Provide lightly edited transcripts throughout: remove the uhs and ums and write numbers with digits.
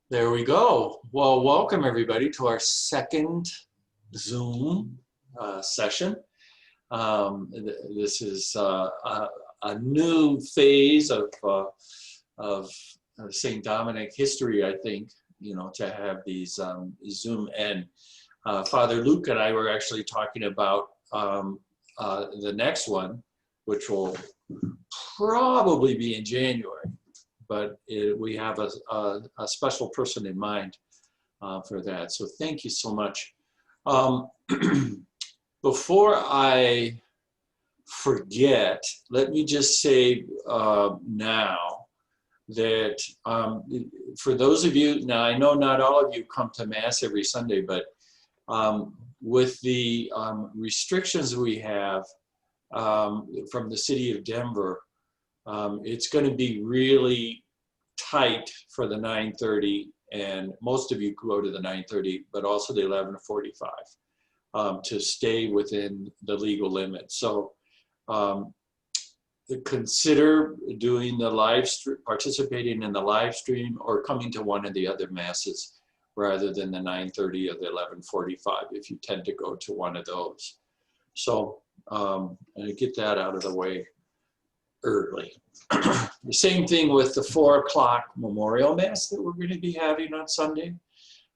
There we go. Well, welcome everybody to our second Zoom session. This is a new phase of St. Dominic history, I think, to have these Zoom. And Father Luke and I were actually talking about the next one, which will probably be in January. But we have a special person in mind for that. So thank you so much. Before I forget, let me just say now that for those of you, now I know not all of you come to Mass every Sunday, but with the restrictions we have from the city of Denver, it's going to be really tight for the 9:30, and most of you go to the 9:30, but also the 11:45 to stay within the legal limits. So consider doing the live stream, participating in the live stream, or coming to one of the other masses rather than the 9:30 or the 11:45 if you tend to go to one of those. So get that out of the way early. The same thing with the 4 o'clock Memorial Mass that we're going to be having on Sunday.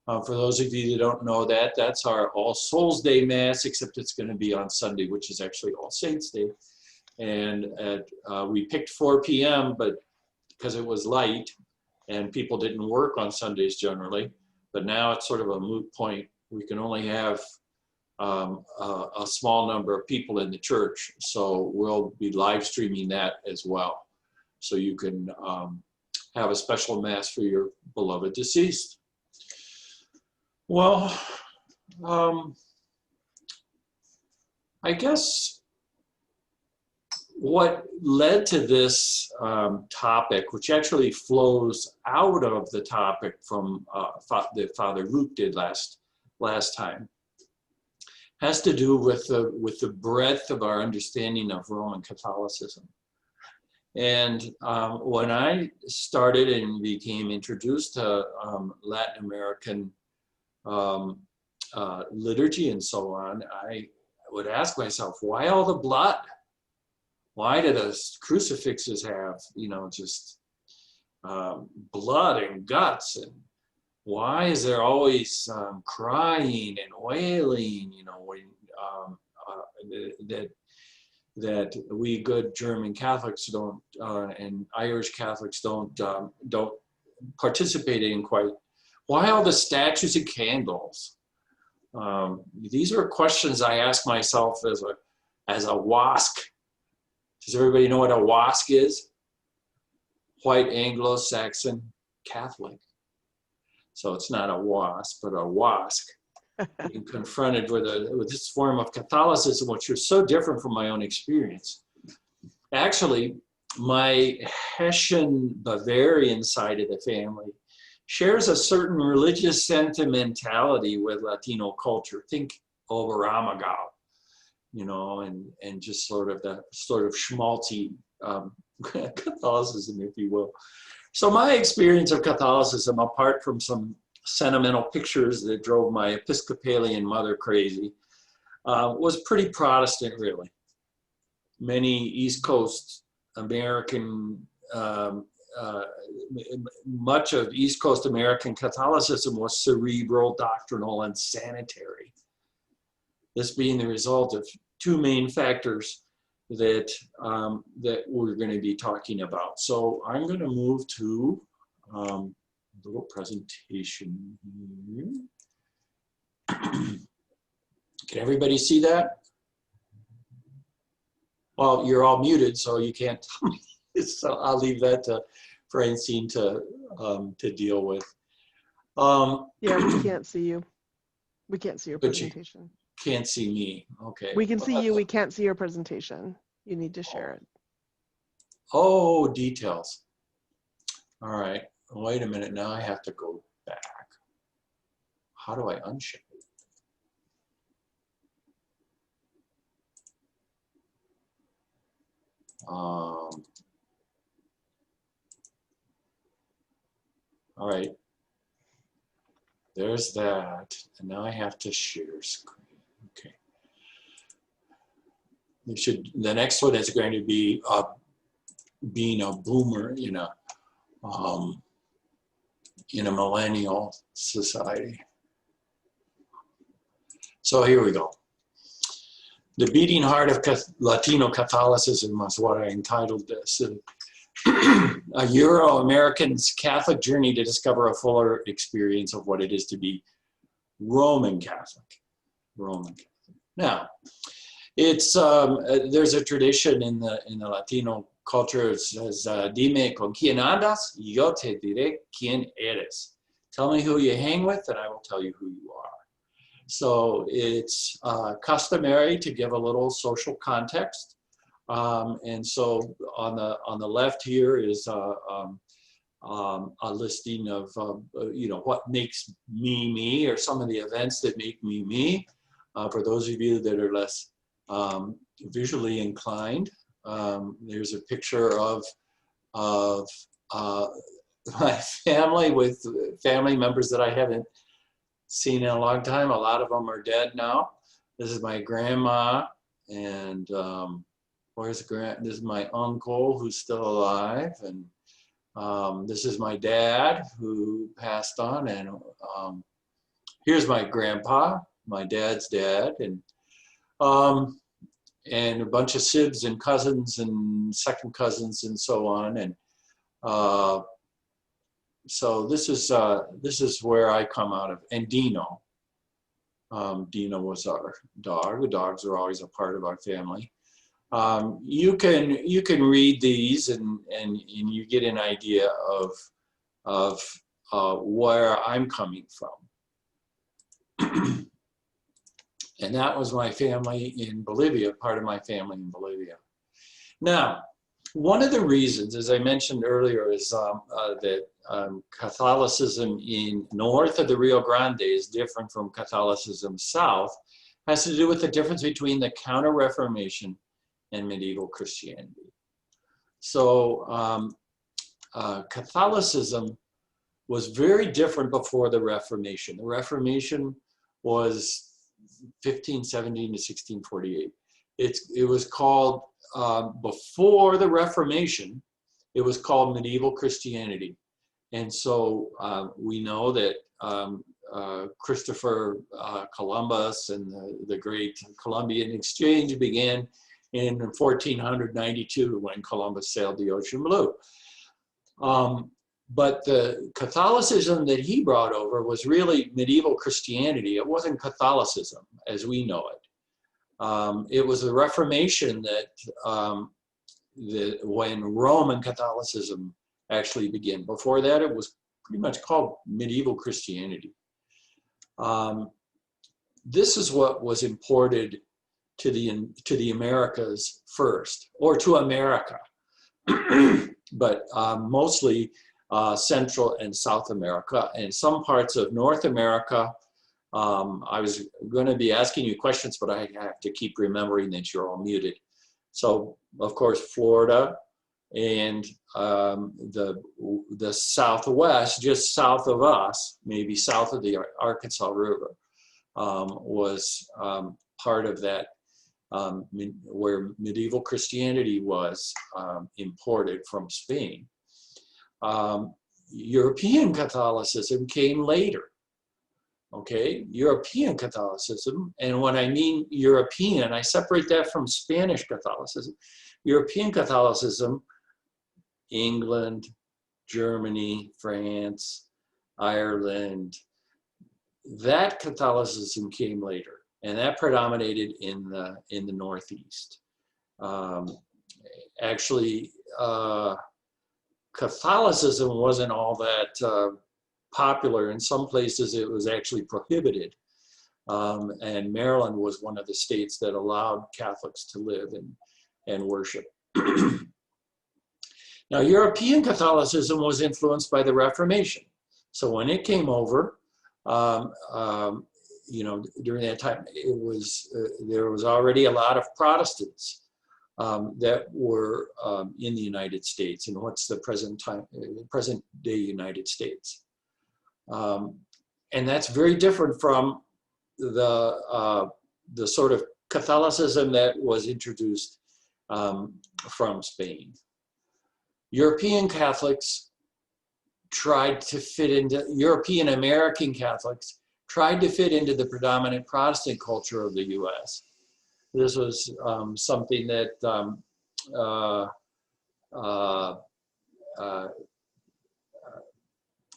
For those of you that don't know that, that's our All Souls Day Mass, except it's going to be on Sunday, which is actually All Saints Day. And we picked 4 p.m., but because it was light and people didn't work on Sundays generally, but now it's sort of a moot point. We can only have a small number of people in the church, so we'll be live streaming that as well, so you can have a special Mass for your beloved deceased. Well, I guess what led to this topic, which actually flows out of the topic from that Father Luke did last time, has to do with the breadth of our understanding of Roman Catholicism. And when I started and became introduced to Latin American liturgy and so on, I would ask myself, why all the blood? Why do those crucifixes have, just blood and guts? And why is there always crying and wailing, that we good German Catholics don't and Irish Catholics don't participate in quite? Why all the statues and candles? These are questions I ask myself as a WASC. Does everybody know what a WASC is? White Anglo-Saxon Catholic. So it's not a WASP, but a WASC. Being confronted with this form of Catholicism, which is so different from my own experience. Actually, my Hessian Bavarian side of the family shares a certain religious sentimentality with Latino culture. Think Oberammergau, and just sort of schmaltzy Catholicism, if you will. So my experience of Catholicism, apart from some sentimental pictures that drove my Episcopalian mother crazy, was pretty Protestant, really. Many East Coast American, much of East Coast American Catholicism was cerebral, doctrinal, and sanitary. This being the result of 2 main factors that we're going to be talking about. So I'm going to move to a little presentation here. Can everybody see that? Well, you're all muted, so you can't tell me. So I'll leave that to Francine to deal with. Yeah, we can't see you. We can't see your presentation. Can't see me. Okay. We can see you. We can't see your presentation. You need to share it. Oh, details. All right. Wait a minute. Now I have to go back. How do I unshare it? All right. there's that. And now I have to share screen. Okay. The next one is going to be being a boomer in a millennial society. So here we go. The beating heart of Latino Catholicism was what I entitled this. A Euro-American's Catholic journey to discover a fuller experience of what it is to be Roman Catholic. Roman Catholic. Now, it's there's a tradition in the Latino culture. It says, "Dime con quién andas, yo te diré quién eres." Tell me who you hang with, and I will tell you who you are. So it's customary to give a little social context. And so on the left here is a listing of what makes me me, or some of the events that make me me. For those of you that are less visually inclined, there's a picture of my family with family members that I haven't seen in a long time. A lot of them are dead now. This is my grandma, and this is my uncle who's still alive, and this is my dad who passed on, and here's my grandpa, my dad's dad, and a bunch of sibs and cousins and second cousins and so on, and so this is where I come out of. And Dino. Dino was our dog. The dogs are always a part of our family. You can read these and you get an idea of where I'm coming from. And that was my family in Bolivia, part of my family in Bolivia. Now, one of the reasons, as I mentioned earlier, is that Catholicism in north of the Rio Grande is different from Catholicism south, has to do with the difference between the Counter-Reformation and medieval Christianity. So Catholicism was very different before the Reformation. The Reformation was 1517 to 1648. It was called, before the Reformation, it was called medieval Christianity. And so we know that Christopher Columbus and the Great Columbian Exchange began in 1492 when Columbus sailed the ocean blue. But the Catholicism that he brought over was really medieval Christianity. It wasn't Catholicism as we know it. It was the Reformation that when Roman Catholicism actually began. Before that, it was pretty much called medieval Christianity. This is what was imported to the Americas first, or to America, but mostly Central and South America, and some parts of North America. I was going to be asking you questions, but I have to keep remembering that you're all muted. So, of course, Florida and the Southwest, just south of us, maybe south of the Arkansas River, was part of that, where medieval Christianity was imported from Spain. European Catholicism came later. Okay, European Catholicism, and when I mean European, I separate that from Spanish Catholicism. European Catholicism, England, Germany, France, Ireland, that Catholicism came later, and that predominated in the Northeast. Actually, Catholicism wasn't all that popular. In some places it was actually prohibited, and Maryland was one of the states that allowed Catholics to live and worship. Now, European Catholicism was influenced by the Reformation. So when it came over, during that time, there was already a lot of Protestants that were in the United States, and what's the present day United States. And that's very different from the sort of Catholicism that was introduced from Spain. European Catholics tried to fit into, European American Catholics tried to fit into the predominant Protestant culture of the US. This was something that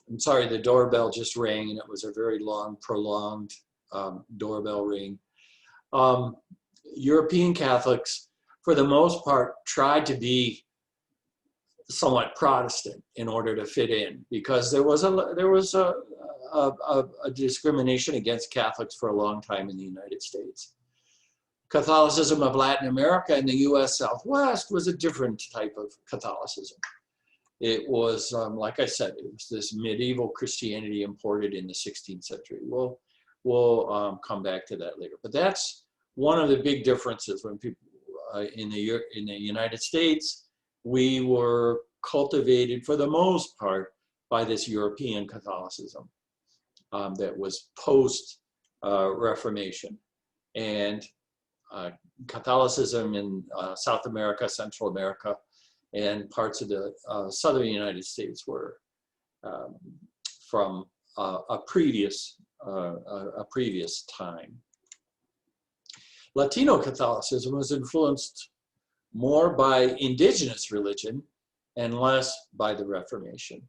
I'm sorry, the doorbell just rang, and it was a very long, prolonged doorbell ring. European Catholics, for the most part, tried to be somewhat Protestant in order to fit in, because there was a discrimination against Catholics for a long time in the United States. Catholicism of Latin America and the US Southwest was a different type of Catholicism. It was, like I said, it was this medieval Christianity imported in the 16th century. We'll come back to that later. But that's one of the big differences when people in the United States, we were cultivated for the most part by this European Catholicism that was post Reformation. And Catholicism in South America, Central America, and parts of the southern United States were from a previous time. Latino Catholicism was influenced more by indigenous religion and less by the Reformation,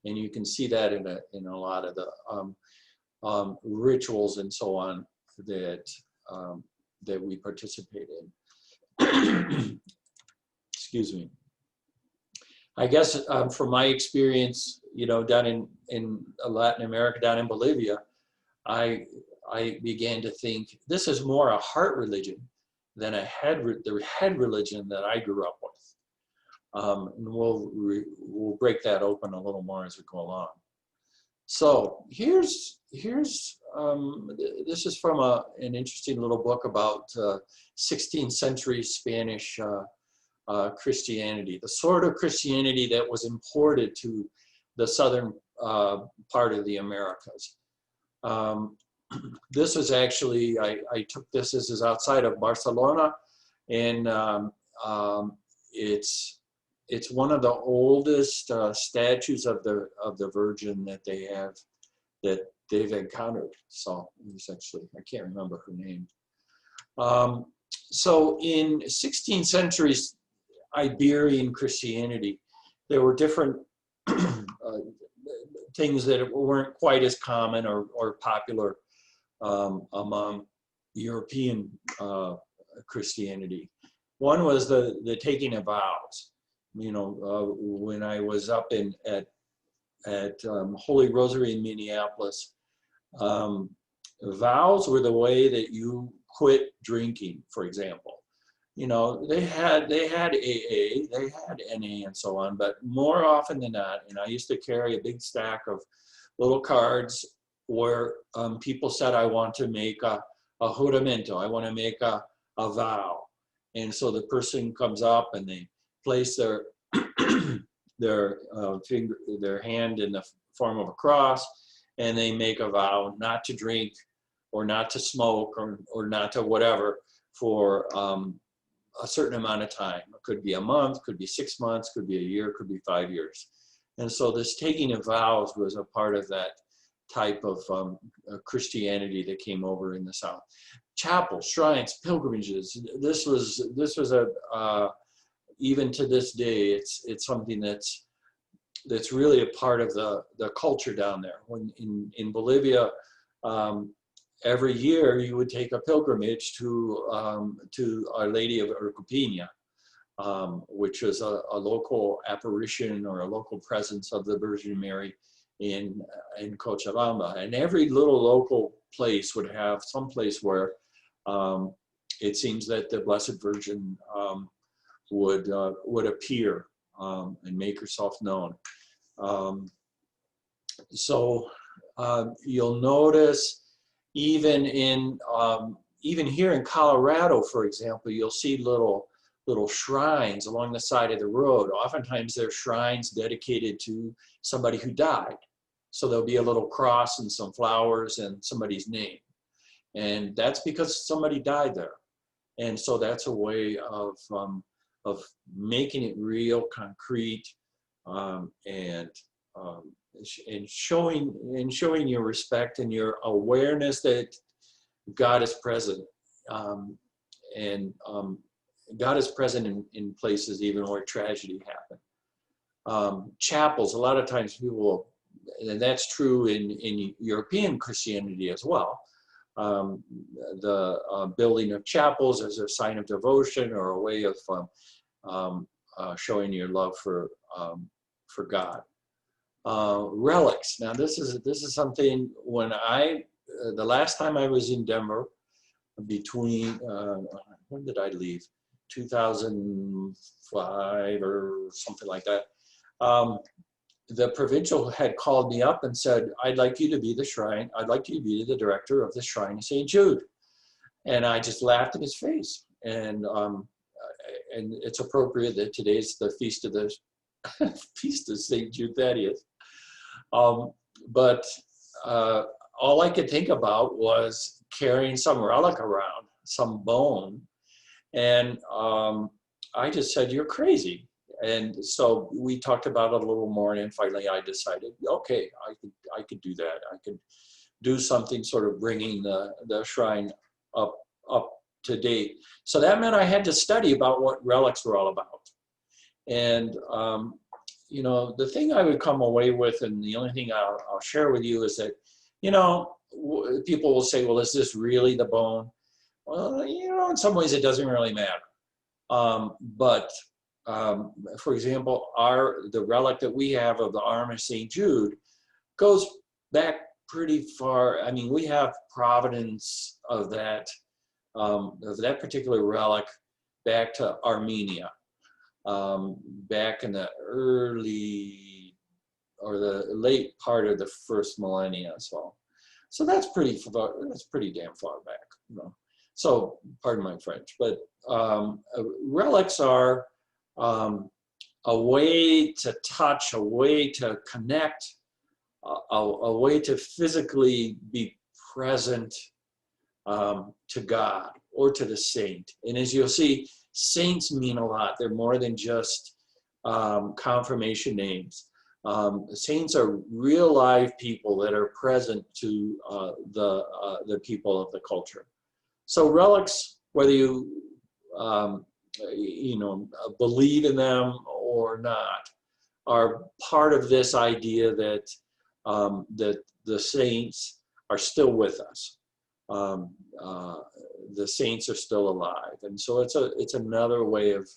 and you can see that in a lot of the rituals and so on that that we participate in. Excuse me. I guess from my experience, down in Latin America, down in Bolivia, I began to think this is more a heart religion than the head religion that I grew up with. And we'll break that open a little more as we go along. So here's this is from an interesting little book about 16th century Spanish Christianity, the sort of Christianity that was imported to the southern part of the Americas. This was actually, I took this is outside of Barcelona, and it's one of the oldest statues of the Virgin that they've encountered. So it's actually, I can't remember her name. So in 16th century Iberian Christianity, there were different things that weren't quite as common or popular among European Christianity. One was the taking of vows. When I was up at Holy Rosary in Minneapolis, vows were the way that you quit drinking, for example. They had AA, they had NA and so on, but more often than not, and I used to carry a big stack of little cards where people said, I want to make a juramento, I want to make a vow. And so the person comes up and they place their hand in the form of a cross, and they make a vow not to drink or not to smoke or not to whatever for a certain amount of time. It could be a month, could be 6 months, could be a year, could be 5 years. And so this taking of vows was a part of that type of Christianity that came over in the South. Chapels, shrines, pilgrimages. This was a even to this day, it's something that's really a part of the culture down there. When in Bolivia, every year you would take a pilgrimage to Our Lady of Urcupina, which is a local apparition or a local presence of the Virgin Mary in Cochabamba. And every little local place would have some place where it seems that the Blessed Virgin would appear and make herself known. So you'll notice even here in Colorado, for example, you'll see little shrines along the side of the road. Oftentimes they're shrines dedicated to somebody who died. So there'll be a little cross and some flowers and somebody's name. And that's because somebody died there. And so that's a way of making it real concrete, and showing your respect and your awareness that God is present. God is present in places even where tragedy happened. Chapels, a lot of times people will, and that's true in European Christianity as well. The building of chapels as a sign of devotion or a way of showing your love for God. Relics. Now this is something when the last time I was in Denver, between when did I leave? 2005 or something like that. The provincial had called me up and said, I'd like you to be the director of the Shrine of St. Jude. And I just laughed in his face. And it's appropriate that today's the feast of St. Jude Thaddeus. But all I could think about was carrying some relic around, some bone. And I just said, you're crazy. And so we talked about it a little more, and finally I decided, okay, I could do that. I could do something sort of bringing the shrine up to date. So that meant I had to study about what relics were all about. And the thing I would come away with, and the only thing I'll share with you is that, people will say, well, is this really the bone? Well, in some ways it doesn't really matter. But for example, the relic that we have of the arm of St. Jude goes back pretty far. I mean, we have provenance of that particular relic back to Armenia, back in the early or the late part of the first millennia. So that's pretty damn far back, So pardon my French, but relics are a way to touch, a way to connect, a way to physically be present to God or to the saint. And as you'll see, saints mean a lot. They're more than just confirmation names. Saints are real live people that are present to the people of the culture. So relics, whether you believe in them or not, are part of this idea that that the saints are still with us. The saints are still alive, and so it's another way of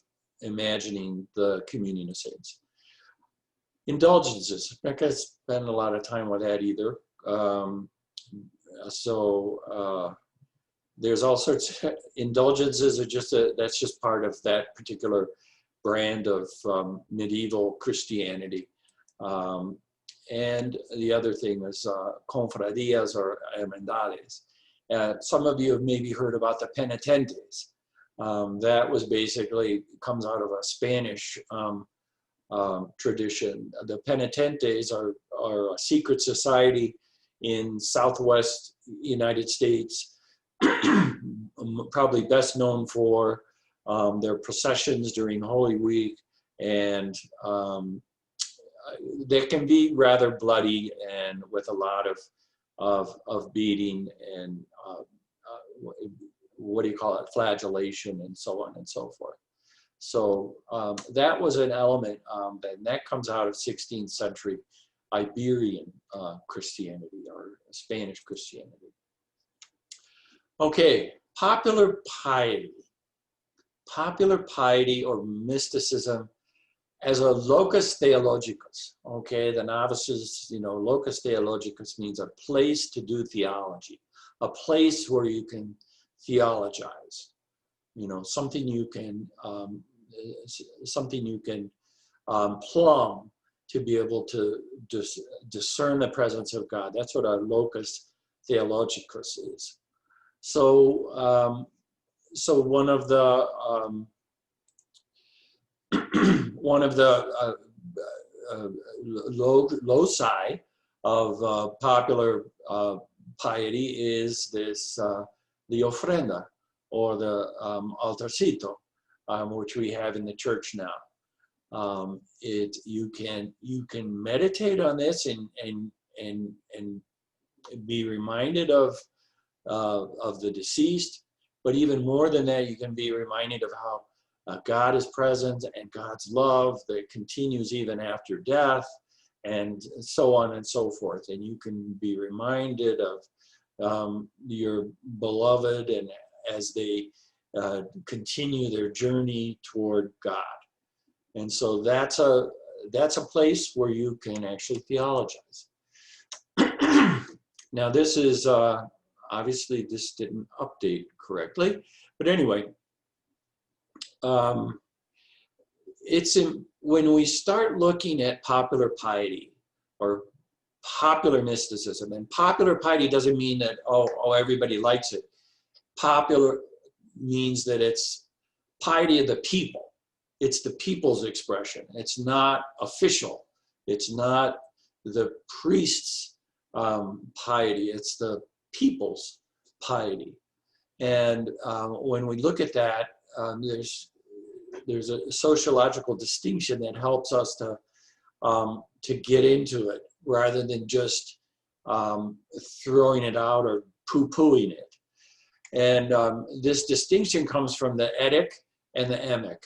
imagining the communion of saints. Indulgences. I'm not going to spend a lot of time with that either. There's all sorts of indulgences that's just part of that particular brand of medieval Christianity. And the other thing is confradías or hermandades. Some of you have maybe heard about the penitentes. That was basically, comes out of a Spanish tradition. The penitentes are a secret society in Southwest United States, probably best known for their processions during Holy Week, and they can be rather bloody and with a lot of beating and flagellation and so on and so forth. So that was an element, and that comes out of 16th century Iberian Christianity or Spanish Christianity. Okay, popular piety. Popular piety or mysticism as a locus theologicus. Okay, the novices, locus theologicus means a place to do theology, a place where you can theologize. Something you can plumb to be able to discern the presence of God. That's what a locus theologicus is. So, one of the loci popular piety is this, the ofrenda, or the altarcito, which we have in the church now. You can meditate on this and be reminded of the deceased, but even more than that, you can be reminded of how God is present and God's love that continues even after death, and so on and so forth. And you can be reminded of your beloved, and as they continue their journey toward God. And so that's a place where you can actually theologize. Now this is obviously this didn't update correctly, but anyway, when we start looking at popular piety or popular mysticism, and popular piety doesn't mean that oh everybody likes it. Popular means that it's piety of the people. It's the people's expression. It's not official. It's not the priest's piety. It's the people's piety. And when we look at that, there's a sociological distinction that helps us to get into it rather than just throwing it out or poo-pooing it. And this distinction comes from the etic and the emic.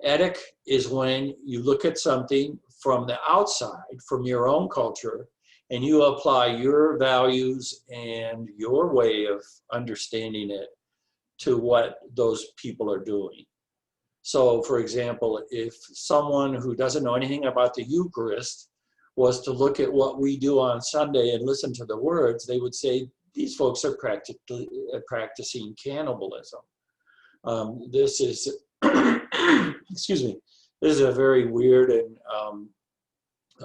Etic is when you look at something from the outside, from your own culture, and you apply your values and your way of understanding it to what those people are doing. So, for example, if someone who doesn't know anything about the Eucharist was to look at what we do on Sunday and listen to the words, they would say, these folks are practicing cannibalism. This is, excuse me, this is a very weird and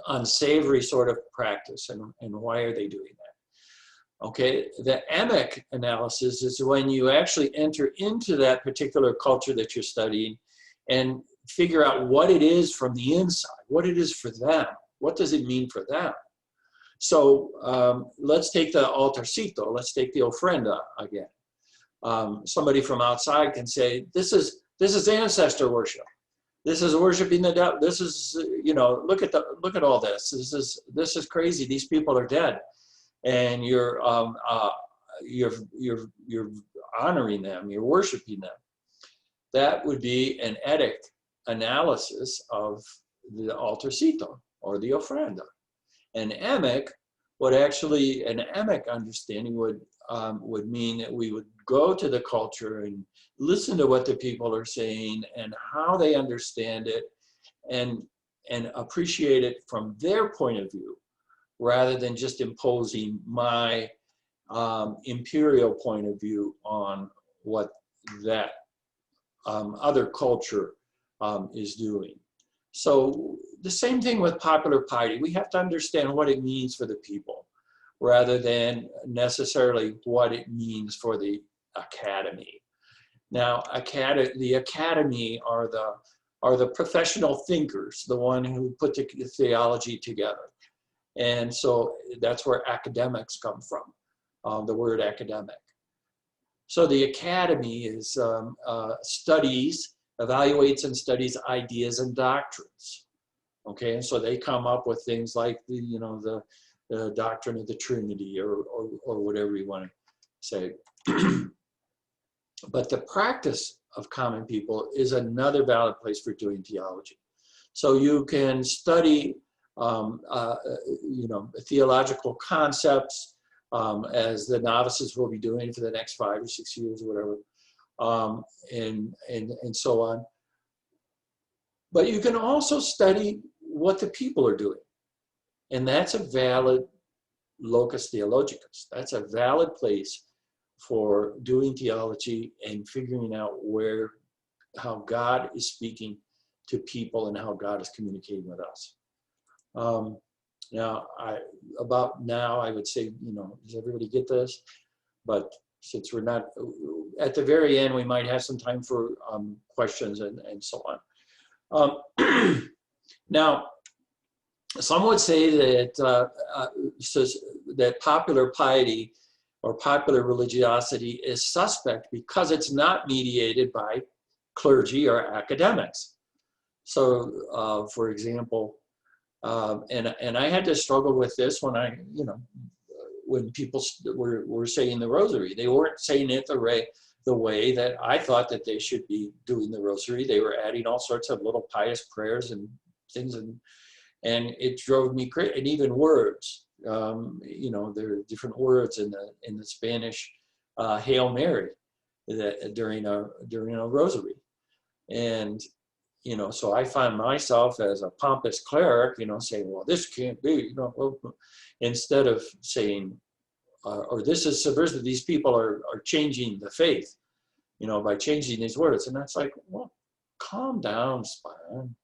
unsavory sort of practice, and why are they doing that? Okay, the emic analysis is when you actually enter into that particular culture that you're studying and figure out what it is from the inside, what it is for them, what does it mean for them. So let's take the altarcito, let's take the ofrenda again. Somebody from outside can say, this is ancestor worship. This is worshiping the devil. This is, you know, look at all this. This is crazy. These people are dead, and you're honoring them. You're worshiping them. That would be an etic analysis of the altarcito or the ofrenda. An emic understanding would mean that we would go to the culture and listen to what the people are saying and how they understand it, and appreciate it from their point of view, rather than just imposing my imperial point of view on what that other culture is doing. So the same thing with popular piety. We have to understand what it means for the people, rather than necessarily what it means for the academy. Now, the academy are the professional thinkers, the one who put the theology together. And so that's where academics come from, the word academic. So the academy is evaluates and studies ideas and doctrines. Okay, and so they come up with things like the doctrine of the Trinity or whatever you want to say. But the practice of common people is another valid place for doing theology. So you can study theological concepts, as the novices will be doing for the next 5 or 6 years or whatever, and so on. But you can also study what the people are doing. And that's a valid locus theologicus. That's a valid place for doing theology and figuring out how God is speaking to people and how God is communicating with us. Now, I would say, does everybody get this? But since we're not, at the very end, we might have some time for questions and so on. Now, some would say that popular piety or popular religiosity is suspect because it's not mediated by clergy or academics. So, for example, and I had to struggle with this when people were saying the rosary. They weren't saying it the way that I thought that they should be doing the rosary. They were adding all sorts of little pious prayers and things, and it drove me crazy. And even words, there are different words in the Spanish Hail Mary during a rosary, and so I find myself as a pompous cleric, saying, well, this can't be, instead of saying, or this is subversive, these people are changing the faith, by changing these words. And that's like, well, calm down, Spion.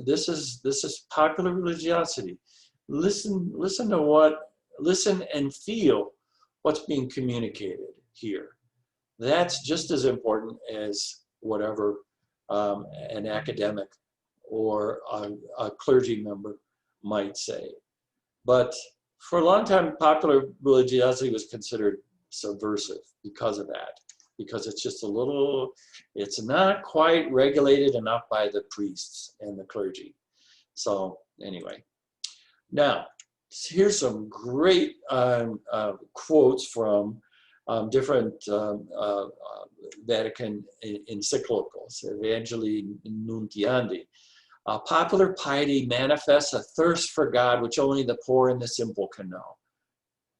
This is popular religiosity. Listen and feel what's being communicated here. That's just as important as whatever an academic or a clergy member might say. But for a long time, popular religiosity was considered subversive because of that, because it's just it's not quite regulated enough by the priests and the clergy. So anyway, now here's some great quotes from different Vatican encyclicals. Evangelii Nuntiandi. Popular piety manifests a thirst for God which only the poor and the simple can know.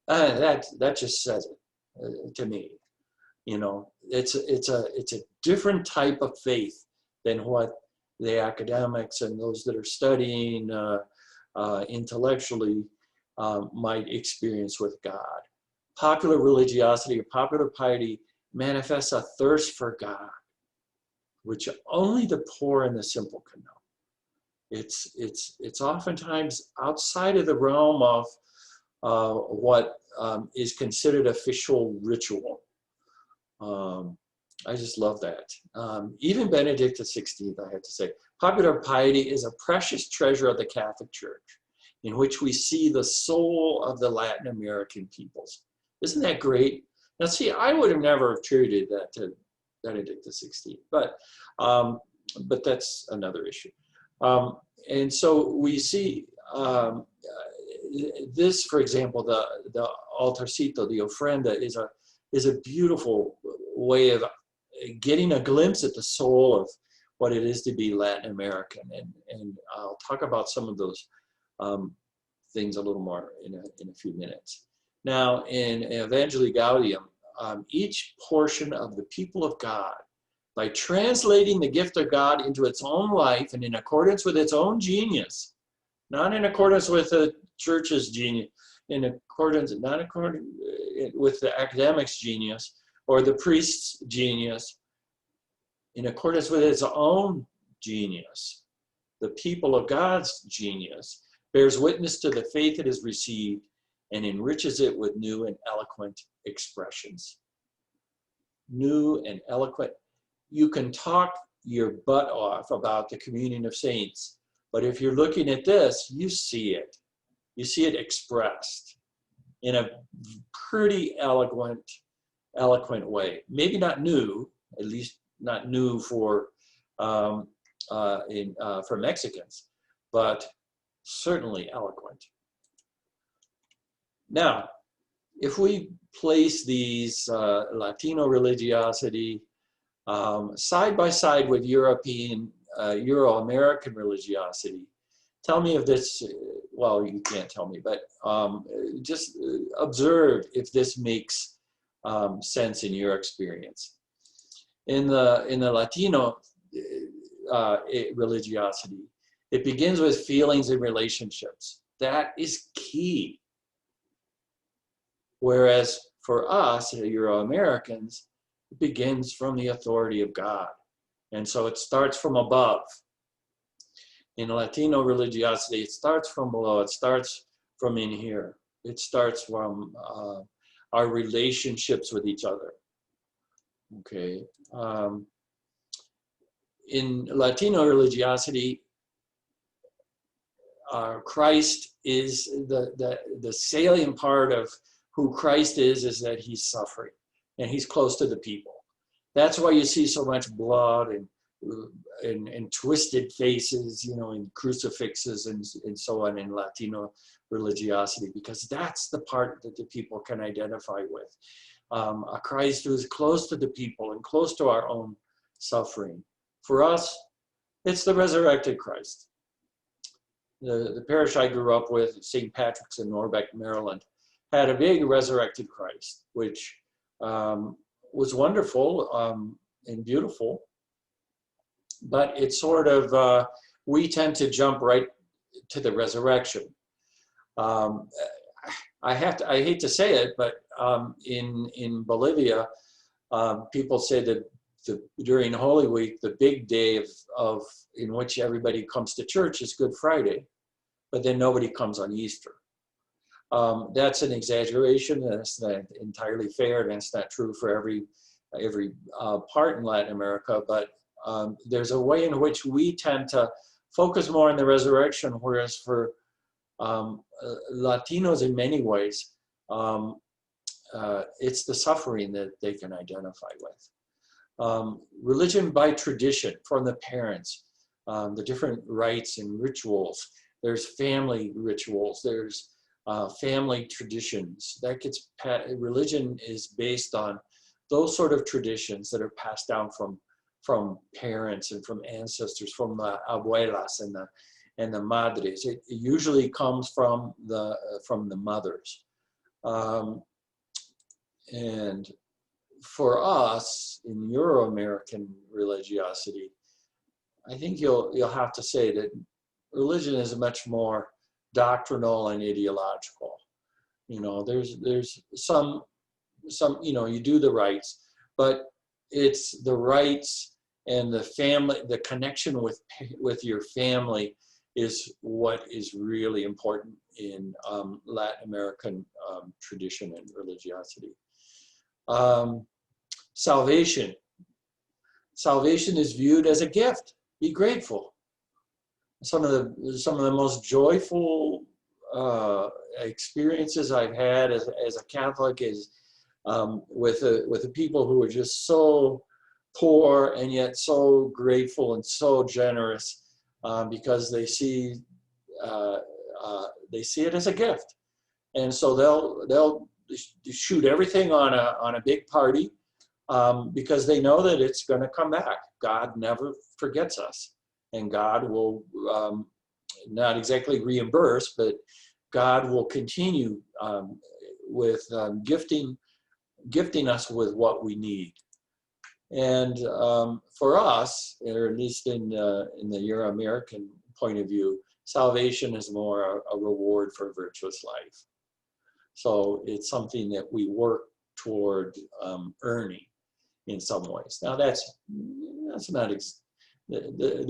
That just says it to me. It's a different type of faith than what the academics and those that are studying intellectually might experience with God. Popular religiosity or popular piety manifests a thirst for God, which only the poor and the simple can know. It's oftentimes outside of the realm of what is considered official ritual. I just love that. Even Benedict XVI, I have to say, popular piety is a precious treasure of the Catholic Church, in which we see the soul of the Latin American peoples. Isn't that great? Now, see, I would have never attributed that to Benedict XVI, but that's another issue. And so we see this, for example, the altarcito, the ofrenda, is a beautiful way of getting a glimpse at the soul of what it is to be Latin American. And I'll talk about some of those things a little more in a few minutes. Now, in Evangelii Gaudium, each portion of the people of God, by translating the gift of God into its own life and in accordance with its own genius, not in accordance with the church's genius, not according with the academic's genius or the priest's genius, in accordance with its own genius. The people of God's genius bears witness to the faith it has received and enriches it with new and eloquent expressions. New and eloquent. You can talk your butt off about the communion of saints, but if you're looking at this, you see it. You see it expressed in a pretty eloquent way. Maybe not new, at least not new for Mexicans, but certainly eloquent. Now, if we place these Latino religiosity side by side with European, Euro-American religiosity, tell me if this, well, you can't tell me, but just observe if this makes sense in your experience. In the Latino religiosity, it begins with feelings and relationships. That is key. Whereas for us, Euro-Americans, it begins from the authority of God. And so it starts from above. In Latino religiosity, it starts from below. It starts from in here. It starts from our relationships with each other. Okay. In Latino religiosity, Christ is the salient part of who Christ is that he's suffering and he's close to the people. That's why you see so much blood and twisted faces, you know, in crucifixes and so on in Latino religiosity, because that's the part that the people can identify with. A Christ who is close to the people and close to our own suffering. For us, it's the resurrected Christ. The parish I grew up with, St. Patrick's in Norbeck, Maryland, had a big resurrected Christ, which was wonderful and beautiful. But it's sort of, we tend to jump right to the resurrection. I hate to say it, but in Bolivia, people say that during Holy Week, the big day in which everybody comes to church is Good Friday, but then nobody comes on Easter. That's an exaggeration. That's not entirely fair, and it's not true for every part in Latin America. But there's a way in which we tend to focus more on the resurrection, whereas for Latinos, in many ways, it's the suffering that they can identify with. Religion by tradition from the parents, the different rites and rituals. There's family rituals. There's family traditions. Religion is based on those sort of traditions that are passed down from parents and from ancestors, from the abuelas and the madres. It usually comes from the mothers. And for us in Euro-American religiosity, I think you'll have to say that religion is much more doctrinal and ideological. You know, there's some, you know, you do the rites, but it's the rites and the family, the connection with your family is what is really important in Latin American tradition and religiosity. Salvation is viewed as a gift. Be grateful. Some of the most joyful experiences I've had as a Catholic is with the people who are just so poor and yet so grateful and so generous because they see it as a gift, and so they'll shoot everything on a big party because they know that it's going to come back. God never forgets us, and God will not exactly reimburse, but God will continue with gifting us with what we need. And for us, or at least in the Euro-American point of view, salvation is more a reward for a virtuous life. So it's something that we work toward earning in some ways. Now that's not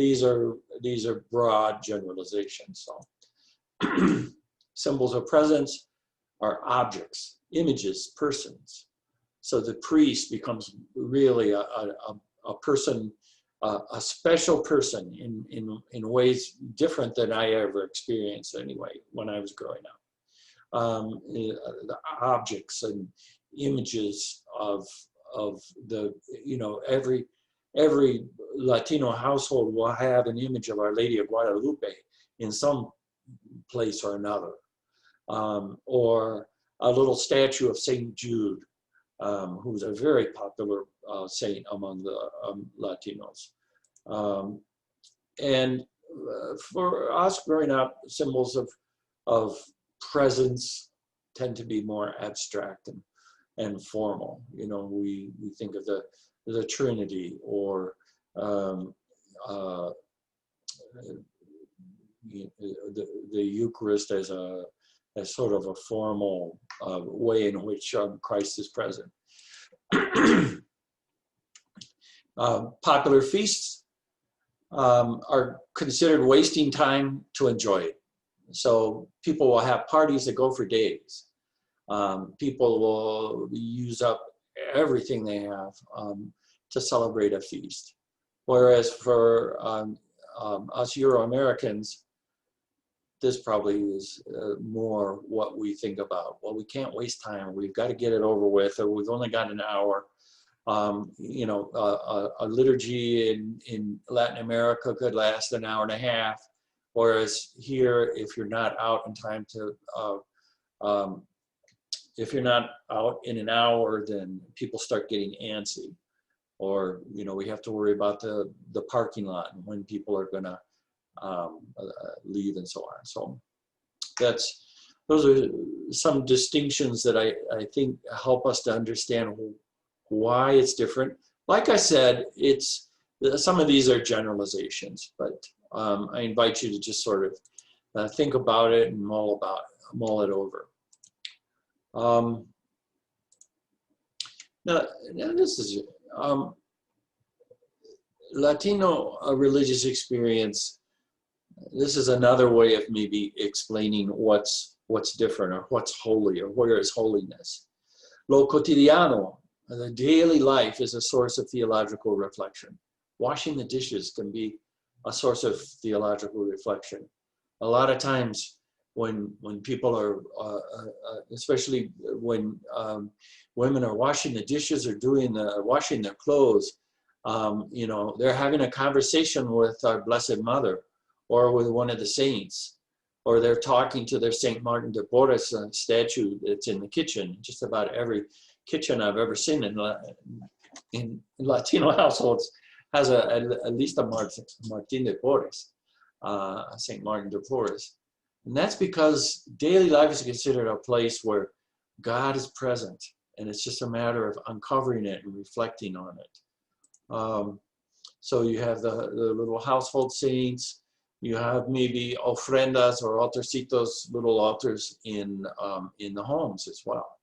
these are broad generalizations. So symbols of presence are objects, images, persons. So the priest becomes really a person, a special person in ways different than I ever experienced anyway when I was growing up. The objects and images of the, you know, every Latino household will have an image of Our Lady of Guadalupe in some place or another, or a little statue of Saint Jude, who's a very popular saint among the Latinos. And for us growing up, symbols of presence tend to be more abstract and formal. You know, we think of the Trinity or the Eucharist as sort of a formal way in which Christ is present. Popular feasts are considered wasting time to enjoy it. So people will have parties that go for days. People will use up everything they have to celebrate a feast. Whereas for us Euro-Americans, this probably is more what we think about. Well, we can't waste time. We've got to get it over with, or we've only got an hour. You know, a liturgy in Latin America could last an hour and a half, whereas here, if you're not out in time to, if you're not out in an hour, then people start getting antsy. Or, you know, we have to worry about the parking lot and when people are going to leave and so on. So those are some distinctions that I think help us to understand why it's different. Like I said, some of these are generalizations, but I invite you to just sort of think about it and mull it over. Now this is Latino religious experience. This is another way of maybe explaining what's different or what's holy or where is holiness. Lo cotidiano, the daily life, is a source of theological reflection. Washing the dishes can be a source of theological reflection. A lot of times when people are, especially when women are washing the dishes or washing their clothes, you know, they're having a conversation with our Blessed Mother or with one of the saints, or they're talking to their St. Martin de Porres statue that's in the kitchen. Just about every kitchen I've ever seen in Latino households has at least a Martin de Porres, St. Martin de Porres. And that's because daily life is considered a place where God is present, and it's just a matter of uncovering it and reflecting on it. So you have the little household saints. You have maybe ofrendas or altarcitos, little altars in the homes as well.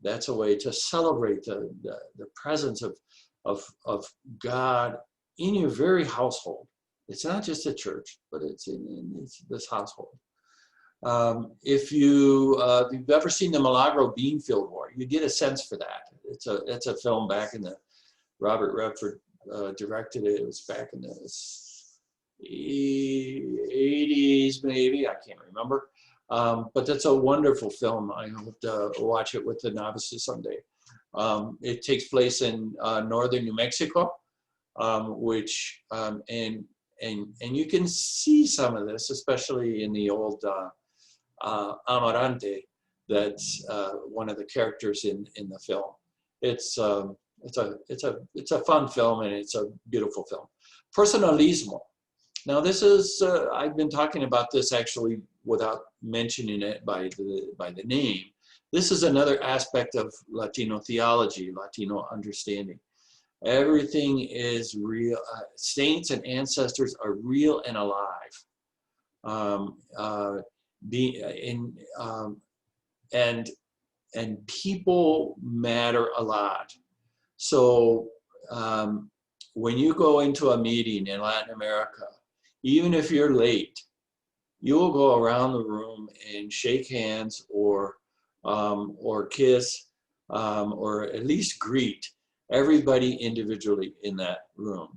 That's a way to celebrate the presence of God in your very household. It's not just a church, but it's in this household. If you've ever seen the Milagro Beanfield War, you get a sense for that. It's a film back in the Robert Redford directed it. It was back in the 80s, maybe. I can't remember. But that's a wonderful film. I hope to watch it with the novices someday. It takes place in northern New Mexico, which and you can see some of this, especially in the old Amarante. That's one of the characters in the film. It's a fun film, and it's a beautiful film. Personalismo. Now this is I've been talking about this actually without mentioning it by the name. This is another aspect of Latino theology, Latino understanding. Everything is real. Saints and ancestors are real and alive. And people matter a lot. So when you go into a meeting in Latin America, even if you're late, you will go around the room and shake hands or kiss or at least greet everybody individually in that room.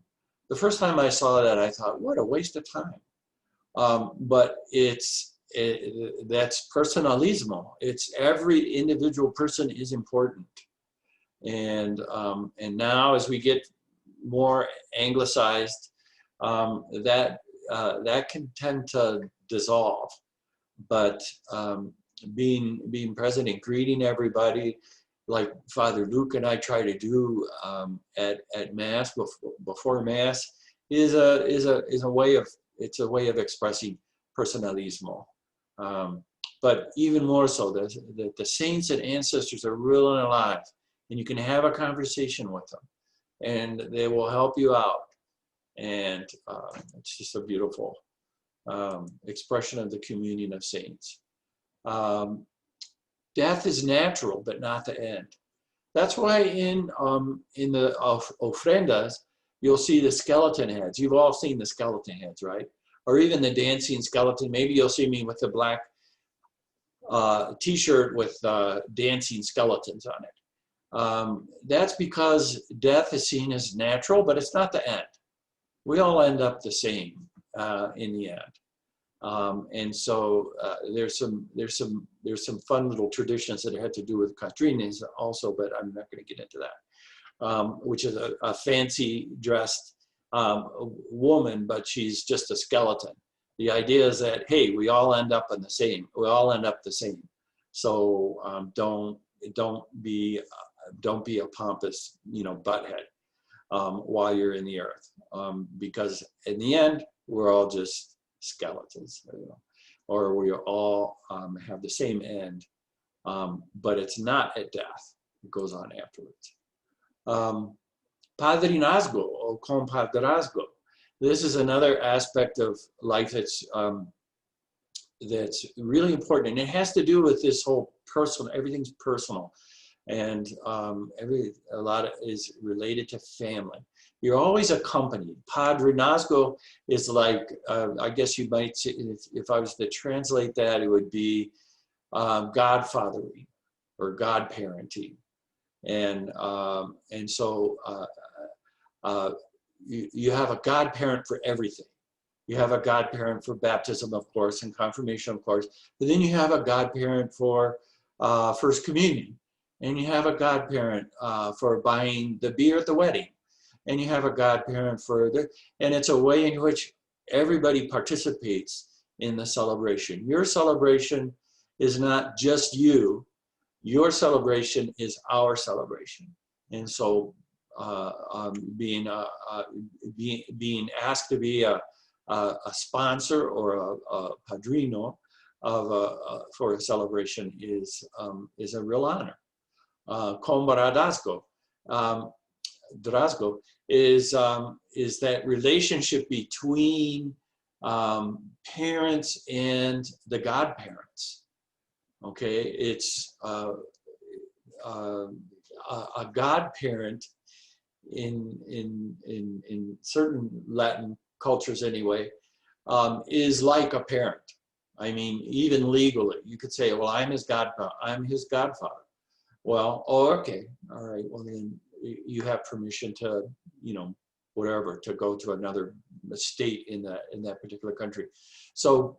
The first time I saw that, I thought, what a waste of time. But that's personalismo. It's every individual person is important. And now as we get more anglicized, that can tend to dissolve. But being present and greeting everybody, like Father Luke and I try to do at Mass, before Mass, is a way of expressing personalismo. But even more so, the saints and ancestors are real and alive, and you can have a conversation with them, and they will help you out. And it's just a beautiful expression of the communion of saints. Death is natural, but not the end. That's why in the ofrendas, you'll see the skeleton heads. You've all seen the skeleton heads, right? Or even the dancing skeleton. Maybe you'll see me with the black t-shirt with dancing skeletons on it. That's because death is seen as natural, but it's not the end. We all end up the same in the end. And so there's some fun little traditions that had to do with Catrines also, but I'm not going to get into that. Which is a fancy dressed woman, but she's just a skeleton. The idea is that, hey, we all end up the same. We all end up the same. So don't be a pompous, butthead while you're in the earth, because in the end we're all just skeletons, or we all have the same end, but it's not at death. It goes on afterwards. Padrinazgo or compadrazgo. This is another aspect of life that's really important, and it has to do with this whole personal. Everything's personal, and a lot of is related to family. You're always accompanied. Padrinazgo is like, I guess you might say, if I was to translate that, it would be godfathering or godparenting, and so you have a godparent for everything. You have a godparent for baptism, of course, and confirmation, of course, but then you have a godparent for First Communion, and you have a godparent for buying the beer at the wedding, and you have a godparent and it's a way in which everybody participates in the celebration. Your celebration is not just you. Your celebration is our celebration. And so being being asked to be a sponsor or a padrino for a celebration is a real honor. Compadrazgo, Drazgo is that relationship between parents and the godparents. Okay, it's a godparent in certain Latin cultures anyway, is like a parent. I mean, even legally, you could say, well, I'm his godfather. Well, oh, okay, all right. Well, then you have permission to, whatever, to go to another state in that particular country. So,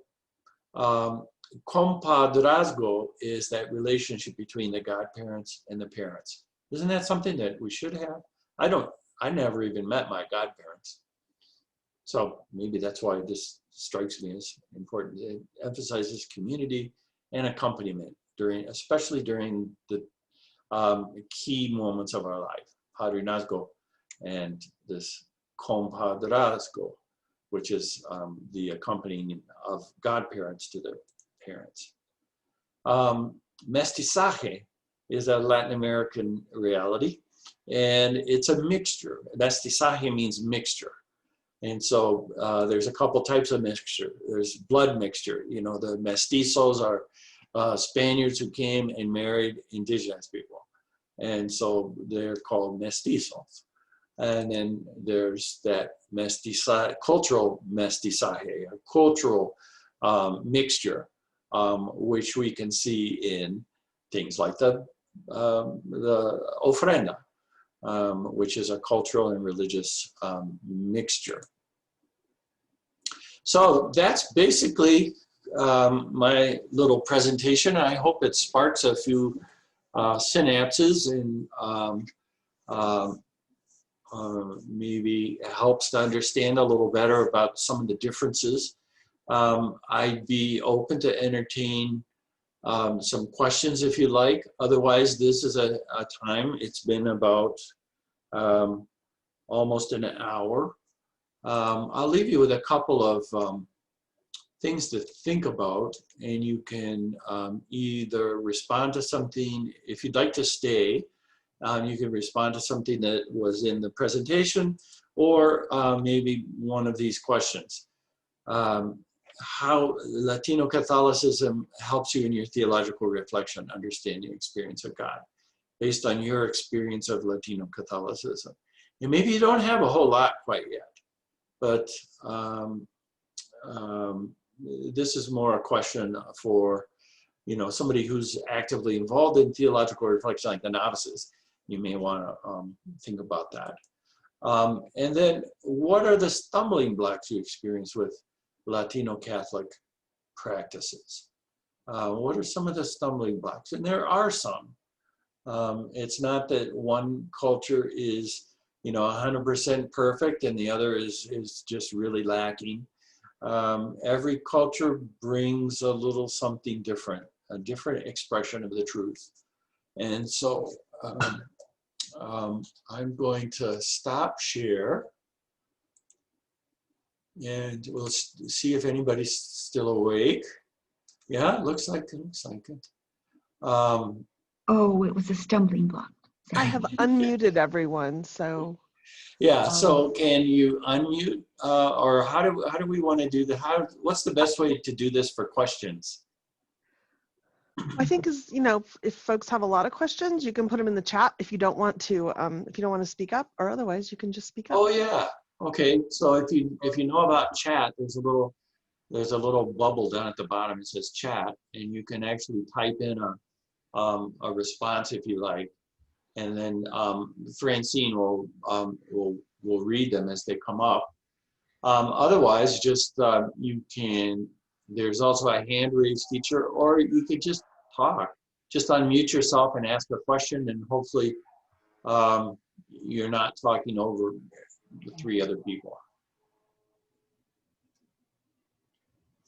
compadrazgo is that relationship between the godparents and the parents. Isn't that something that we should have? I never even met my godparents. So maybe that's why this strikes me as important. It emphasizes community and accompaniment especially during the key moments of our life, padrinazgo and this compadrazgo, which is the accompanying of godparents to their parents. Mestizaje is a Latin American reality, and it's a mixture. Mestizaje means mixture. And so there's a couple types of mixture. There's blood mixture. The mestizos are Spaniards who came and married indigenous people. And so they're called mestizos. And then there's that cultural mestizaje, a cultural mixture, which we can see in things like the ofrenda, which is a cultural and religious mixture. So that's basically my little presentation. I hope it sparks a few synapses and maybe helps to understand a little better about some of the differences. I'd be open to entertain some questions if you like. Otherwise, this is a time. It's been about almost an hour. I'll leave you with a couple of things to think about, and you can either respond to something. If you'd like to stay, you can respond to something that was in the presentation, or maybe one of these questions. How Latino Catholicism helps you in your theological reflection, understanding, experience of God, based on your experience of Latino Catholicism. And maybe you don't have a whole lot quite yet, but this is more a question for, somebody who's actively involved in theological reflection, like the novices. You may want to think about that. And then, what are the stumbling blocks you experience with Latino Catholic practices? What are some of the stumbling blocks? And there are some. It's not that one culture is, 100% perfect and the other is just really lacking. Every culture brings a little something different, a different expression of the truth. And so I'm going to stop share and we'll see if anybody's still awake. Yeah, it looks like it. Oh, it was a stumbling block. I have unmuted everyone, so. Yeah, so can you unmute, or how do we want to do the, what's the best way to do this for questions? I think if folks have a lot of questions, you can put them in the chat if you don't want to speak up, or otherwise you can just speak up. Oh yeah, okay. So if you know about chat, there's a little bubble down at the bottom. It says chat, and you can actually type in a response if you like. And then Francine will read them as they come up. Otherwise, just you can. There's also a hand raise feature, or you could just talk. Just unmute yourself and ask a question, and hopefully you're not talking over the three other people.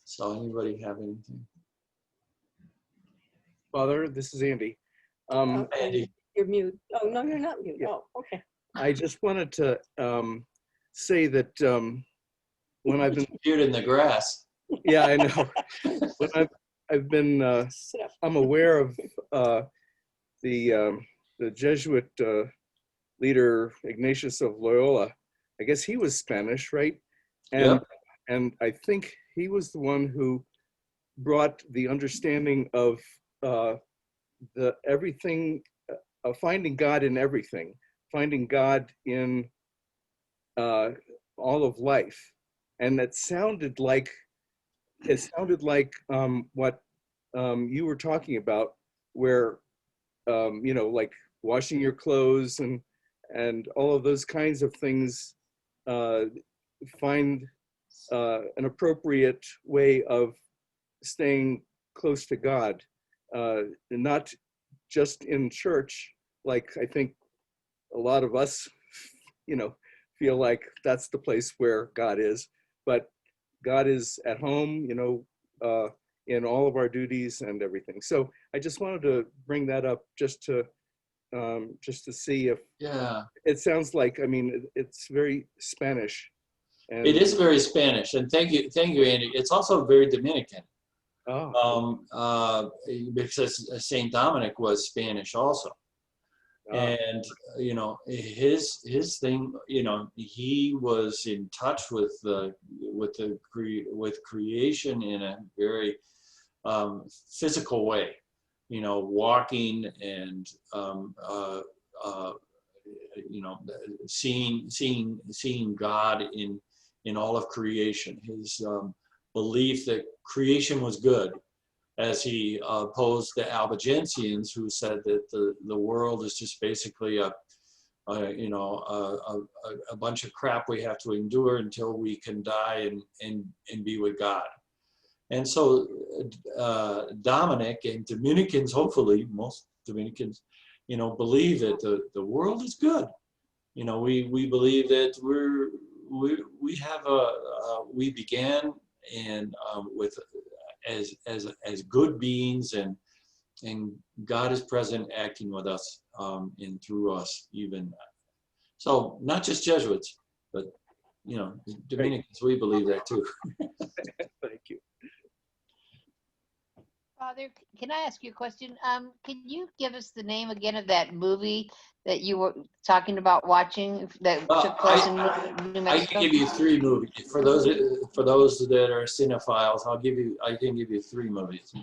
So, anybody have anything? Father, this is Andy. Andy. You're mute. Oh, no, you're not mute. Yeah. Oh, okay. I just wanted to say that when I've been, Appeared in the grass. yeah, I know. When I've been, Sit up. I'm aware of the Jesuit leader Ignatius of Loyola. I guess he was Spanish, right? Yep. And I think he was the one who brought the understanding of the everything. Finding God in everything, finding God in all of life, and that sounded like what you were talking about, where like washing your clothes and all of those kinds of things. Find an appropriate way of staying close to God, not just in church, like I think a lot of us, feel like that's the place where God is, but God is at home, in all of our duties and everything. So I just wanted to bring that up just to see if, Yeah. it sounds like, it's very Spanish. And It is very Spanish, and thank you, Andy. It's also very Dominican. oh, Because Saint Dominic was Spanish also. And his thing, he was in touch with creation in a very physical way, walking and seeing God in all of creation. His belief that creation was good, as he opposed the Albigensians, who said that the world is just basically a bunch of crap we have to endure until we can die and be with God. And so Dominic and Dominicans, hopefully most Dominicans, believe that the world is good. We believe that we began and with as good beings, and God is present, acting with us and through us even. So not just Jesuits, but Dominicans, we believe that too. thank you. Father, can I ask you a question? Can you give us the name again of that movie that you were talking about watching that took place in New Mexico? I can give you three movies. For those that are cinephiles, I can give you three movies.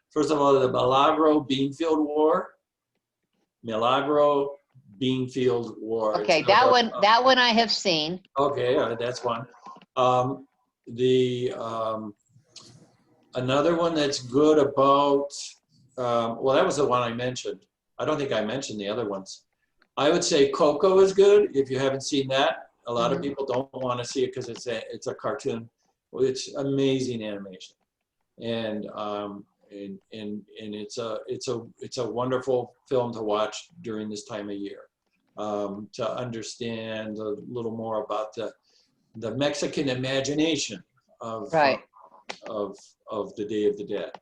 First of all, the Milagro Beanfield War. Okay, that one I have seen. Okay, that's one. Another one that's good about, well, that was the one I mentioned. I don't think I mentioned the other ones. I would say Coco is good if you haven't seen that. A lot of people don't want to see it because it's a cartoon. It's amazing animation. and it's a wonderful film to watch during this time of year, to understand a little more about the Mexican imagination of Right. of the Day of the Dead.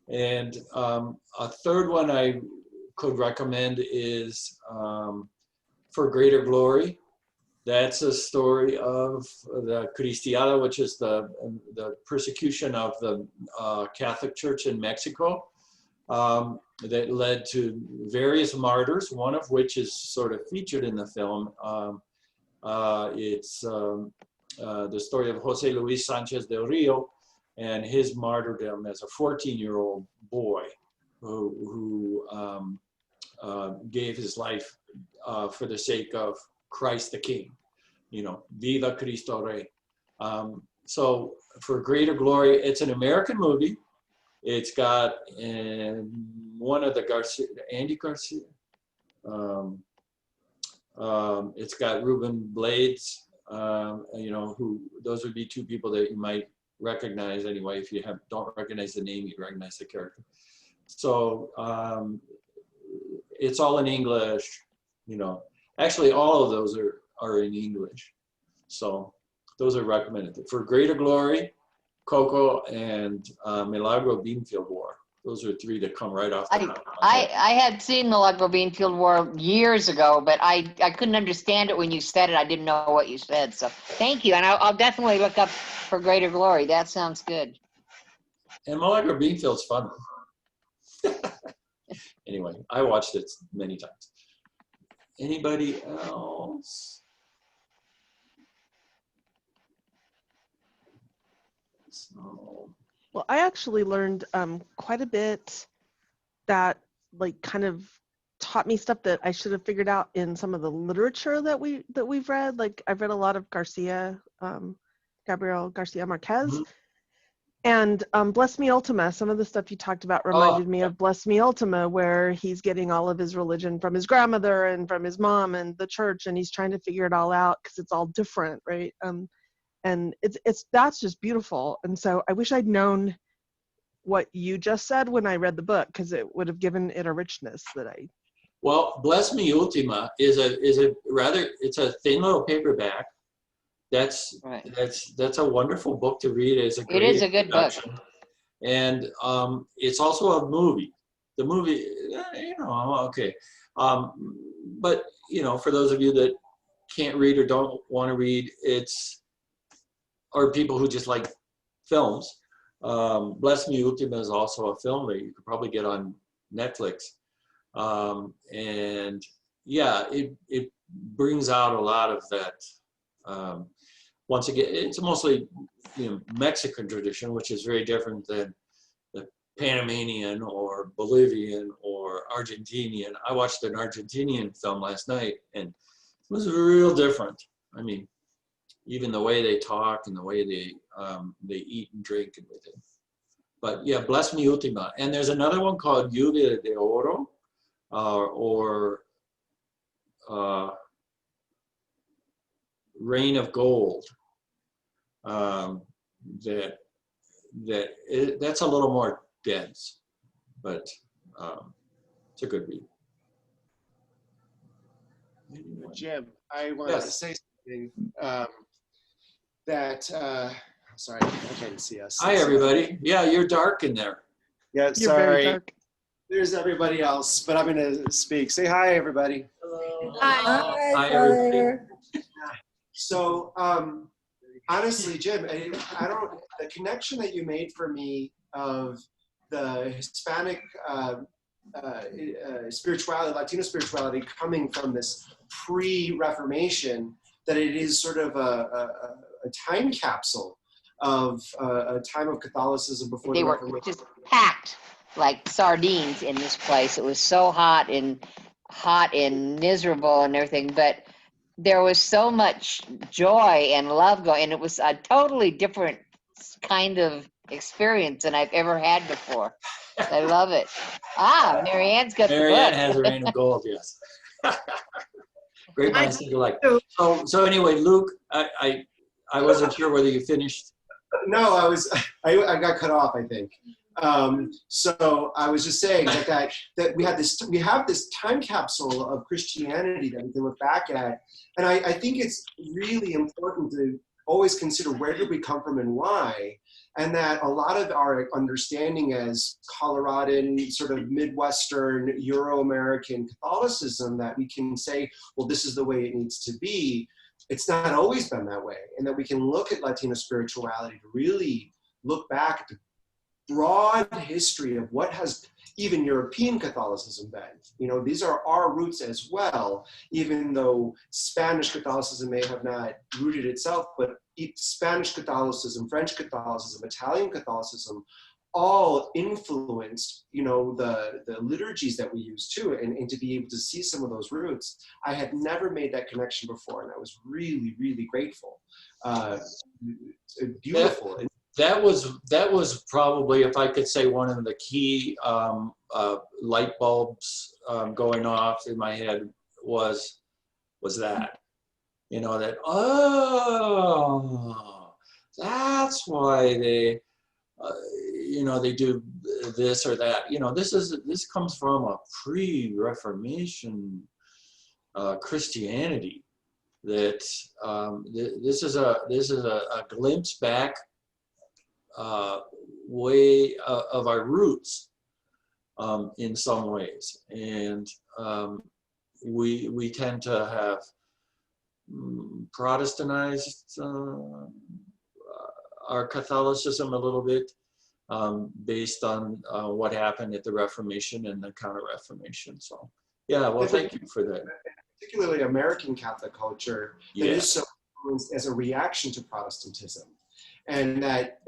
And a third one I could recommend is For Greater Glory. That's a story of the Cristiada, which is the persecution of the Catholic Church in Mexico, that led to various martyrs, one of which is sort of featured in the film. It's the story of Jose Luis Sanchez del Rio and his martyrdom as a 14-year-old boy who gave his life for the sake of Christ the King, Viva Cristo Rey. So For Greater Glory, it's an American movie. It's got one of the Garcia, Andy Garcia. It's got Ruben Blades, who those would be two people that you might recognize anyway. If you don't recognize the name, you recognize the character. So it's all in English, Actually, all of those are in English. So those are recommended. For Greater Glory, Coco, and Milagro Beanfield War. Those are three that come right off the top of my head. I had seen Milagro Beanfield War years ago, but I couldn't understand it when you said it. I didn't know what you said. So thank you. And I'll definitely look up For Greater Glory. That sounds good. And Milagro Beanfield's fun. Anyway, I watched it many times. Anybody else? So. Well, I actually learned quite a bit that kind of taught me stuff that I should have figured out in some of the literature that we've read. Like I've read a lot of Gabriel Garcia Marquez. Mm-hmm. And Bless Me Ultima, some of the stuff you talked about reminded me of Bless Me Ultima, where he's getting all of his religion from his grandmother and from his mom and the church, and he's trying to figure it all out because it's all different, right? And that's just beautiful. And so I wish I'd known what you just said when I read the book, because it would have given it a richness that I. Well, Bless Me Ultima is it's a thin little paperback. That's a wonderful book to read. It is a good book. And it's also a movie. The movie, okay. But, for those of you that can't read or don't want to read, or people who just like films, Bless Me Ultima is also a film that you could probably get on Netflix. And yeah, it brings out a lot of that. Once again, it's mostly Mexican tradition, which is very different than the Panamanian or Bolivian or Argentinian. I watched an Argentinian film last night, and it was real different. I mean, even the way they talk and the way they eat and drink and everything. But yeah, Bless Me Ultima. And there's another one called Lluvia de Oro, or Rain of Gold. That's a little more dense, but it's a good read. Jim, I wanted to say something sorry, I can't see us. Hi, everybody. Yeah, you're dark in there. Yeah, You're very sorry. dark. There's everybody else, but I'm going to speak. Say hi, everybody. Hello. Hi, everybody. So, honestly, Jim, the connection that you made for me of the Hispanic spirituality, Latino spirituality coming from this pre-Reformation, that it is sort of a time capsule of a time of Catholicism before They the were Reformation. just packed like sardines in this place. It was so hot and miserable and everything, but there was so much joy and love going, and it was a totally different kind of experience than I've ever had before. I love it. Marianne's got the book. Marianne has a Rain of Gold, yes. Great minds think alike. So anyway, Luke, I wasn't sure whether you finished. No, I got cut off, I think. So I was just saying that we have this time capsule of Christianity that we can look back at, and I think it's really important to always consider where did we come from and why, and that a lot of our understanding as Coloradan, sort of Midwestern, Euro-American Catholicism, that we can say, well, this is the way it needs to be. It's not always been that way, and that we can look at Latino spirituality to really look back at the broad history of what has even European Catholicism been. You know, these are our roots as well, even though Spanish Catholicism may have not rooted itself, but Spanish Catholicism, French Catholicism, Italian Catholicism, all influenced, you know, the liturgies that we use too, and to be able to see some of those roots. I had never made that connection before, and I was really, really grateful. Beautiful. That was probably, if I could say, one of the key light bulbs going off in my head was that, you know, that, oh, that's why they, you know, they do this or that. You know, this comes from a pre-Reformation Christianity. That this is a glimpse back way of our roots in some ways, and we tend to have Protestantized our Catholicism a little bit based on what happened at the Reformation and the Counter-Reformation. So yeah, well, thank you for that. Particularly American Catholic culture that is so influenced as a reaction to Protestantism. And that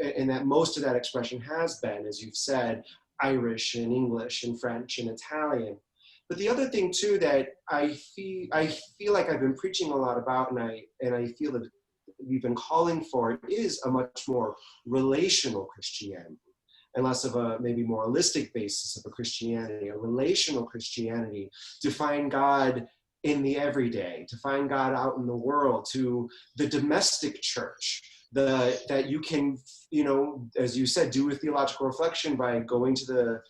most of that expression has been, as you've said, Irish and English and French and Italian. But the other thing too that I feel like I've been preaching a lot about, and I feel that we've been calling for, is a much more relational Christianity, and less of a maybe moralistic basis of a Christianity, a relational Christianity, to find God in the everyday, to find God out in the world, to the domestic church. That you can, you know, as you said, do a theological reflection by going to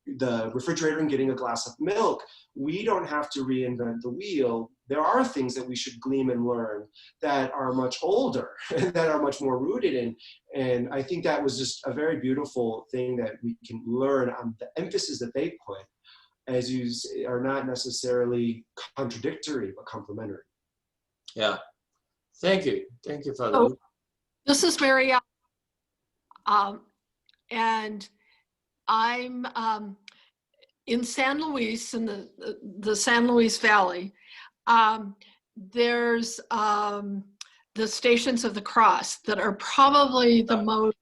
the refrigerator and getting a glass of milk. We don't have to reinvent the wheel. There are things that we should glean and learn that are much older, that are much more rooted in. And I think that was just a very beautiful thing that we can learn on the emphasis that they put, as you are not necessarily contradictory, but complementary. Yeah. Thank you, Father. Oh, this is Mary, and I'm in San Luis, in the San Luis Valley. There's the Stations of the Cross that are probably the most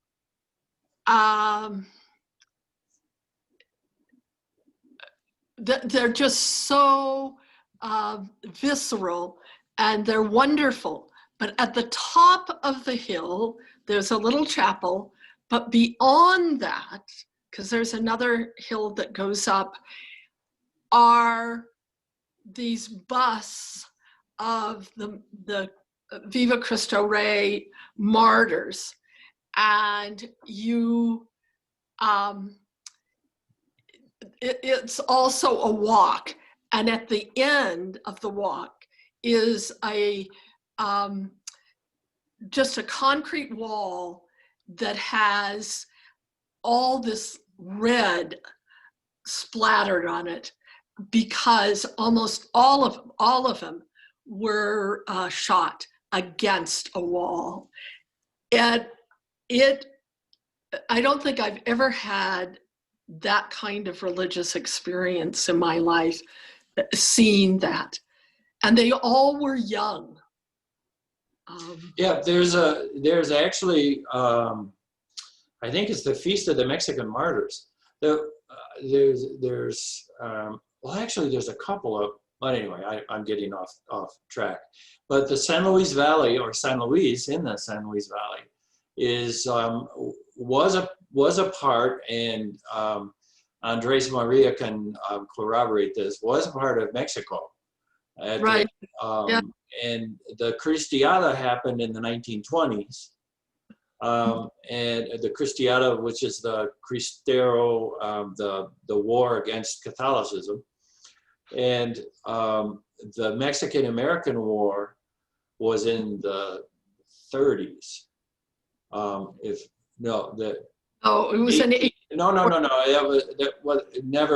they're just so visceral, and they're wonderful. But at the top of the hill, there's a little chapel, but beyond that, because there's another hill that goes up, are these busts of the Viva Cristo Rey martyrs. And it's also a walk. And at the end of the walk is just a concrete wall that has all this red splattered on it, because almost all of them were shot against a wall. And I don't think I've ever had that kind of religious experience in my life, seeing that. And they all were young. Yeah, there's actually, I think it's the Feast of the Mexican Martyrs. There's a couple of, but anyway, I'm getting off track. But the San Luis Valley, or San Luis, in the San Luis Valley, was a part, and Andres Maria can corroborate this, was a part of Mexico. Right. And the Cristiada happened in the 1920s. and the Cristiada, which is the Cristero, the war against Catholicism. And the Mexican-American War was in the 30s. Oh, it was an No. Never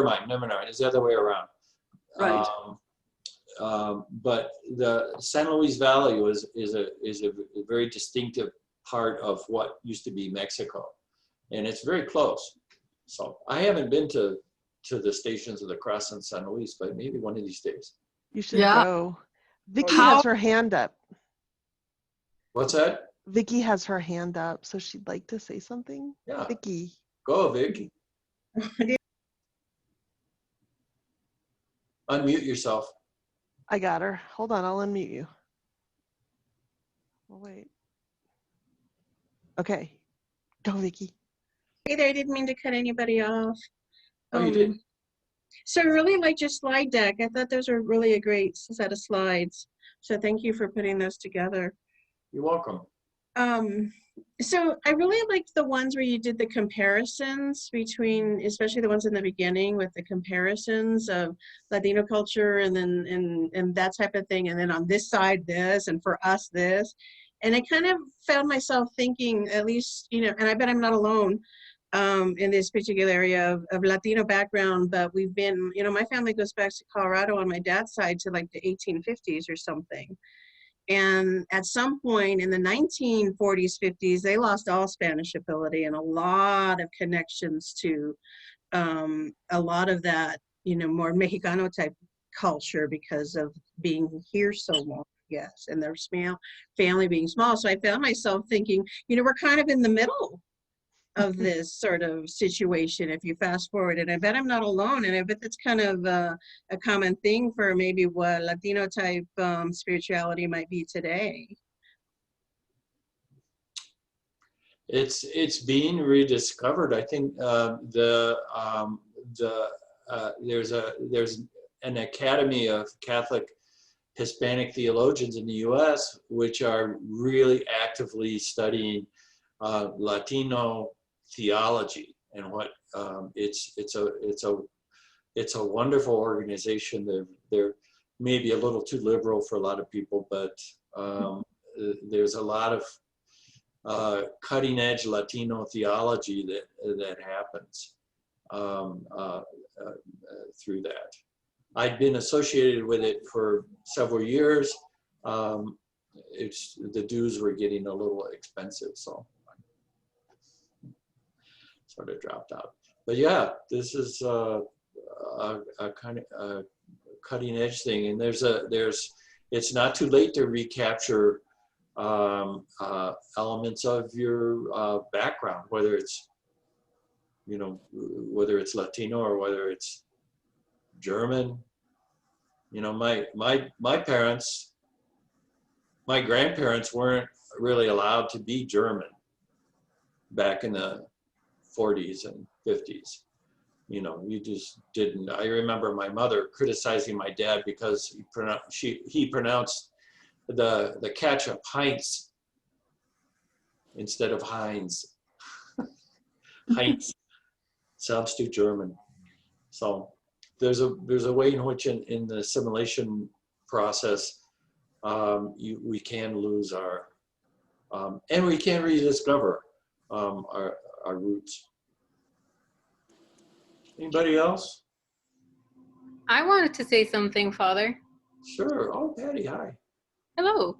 mind. It's the other way around. right. But the San Luis Valley is a very distinctive part of what used to be Mexico, and it's very close. So I haven't been to the Stations of the Cross in San Luis, but maybe one of these days. You should Yeah. go. Vicky How- has her hand up. What's that? Vicky has her hand up, so she'd like to say something. Yeah, Vicky. go, Vic. Unmute yourself. I got her. Hold on, I'll unmute you. Oh, wait. Okay. Go, Vicky. Hey there, I didn't mean to cut anybody off. Oh, you did? So I really liked your slide deck. I thought those were really a great set of slides. So thank you for putting those together. You're welcome. So I really liked the ones where you did the comparisons between, especially the ones in the beginning with the comparisons of Latino culture and then and that type of thing. And then on this side, this, and for us, this. And I kind of found myself thinking, at least, you know, and I bet I'm not alone in this particular area of Latino background, but we've been, you know, my family goes back to Colorado on my dad's side to like the 1850s or something. And at some point in the 1940s, 50s, they lost all Spanish ability and a lot of connections to a lot of that, you know, more Mexicano type culture because of being here so long, yes, and their small family being small. So I found myself thinking, you know, we're kind of in the middle of this sort of situation if you fast forward, and I bet I'm not alone, and I bet that's kind of a common thing for maybe what Latino type spirituality might be today. It's being rediscovered. I think there's an Academy of Catholic Hispanic theologians in the U.S. which are really actively studying Latino theology, and what it's a wonderful organization. They're maybe a little too liberal for a lot of people, but there's a lot of cutting edge Latino theology that happens through that. I'd been associated with it for several years. The dues were getting a little expensive, so sort of dropped out. But yeah, this is a kind of cutting edge thing, and it's not too late to recapture elements of your background, whether it's, you know, whether it's Latino or whether it's German. You know, my parents, my grandparents weren't really allowed to be German back in the 40s and 50s. You know, you just didn't. I remember my mother criticizing my dad because he pronounced the ketchup Heinz instead of Heinz. Heinz sounds too German. So there's a way in which in the assimilation process we can lose our and we can rediscover our roots. Anybody else? I wanted to say something, Father. Sure. Oh, Patty, hi. Hello.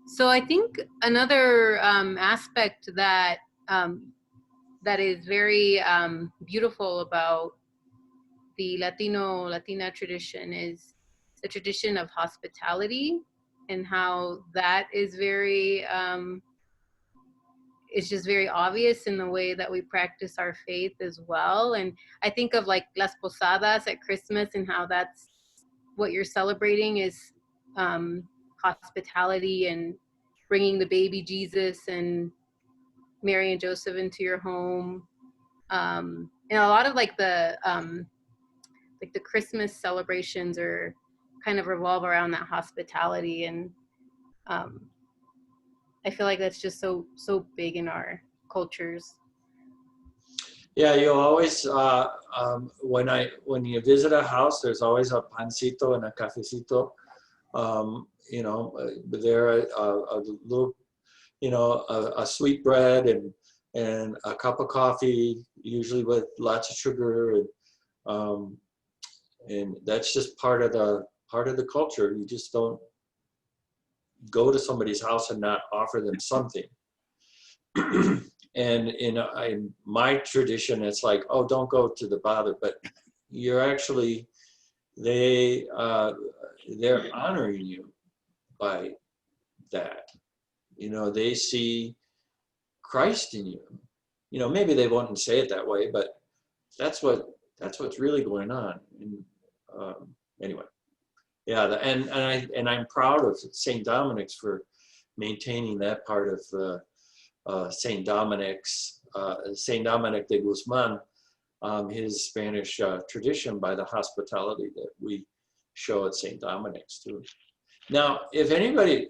So I think another aspect that that is very beautiful about the Latina tradition is the tradition of hospitality, and how that is very it's just very obvious in the way that we practice our faith as well. And I think of like Las Posadas at Christmas, and how that's what you're celebrating is hospitality and bringing the baby Jesus and Mary and Joseph into your home. And a lot of like the Christmas celebrations are kind of revolve around that hospitality. And I feel like that's just so big in our cultures. Yeah, you always when you visit a house, there's always a pancito and a cafecito. You know, there a little, you know, a sweet bread and a cup of coffee, usually with lots of sugar, and that's just part of the culture. You just don't go to somebody's house and not offer them something. And in my tradition, it's like, oh, don't go to the bother, but you're actually, they're honoring you by that. You know, they see Christ in you. You know, maybe they wouldn't say it that way, but that's what's really going on. And, anyway, yeah, and I'm proud of St. Dominic's for maintaining that part of St. Dominic's, St. Dominic de Guzman, his Spanish tradition by the hospitality that we show at St. Dominic's too. Now, if anybody,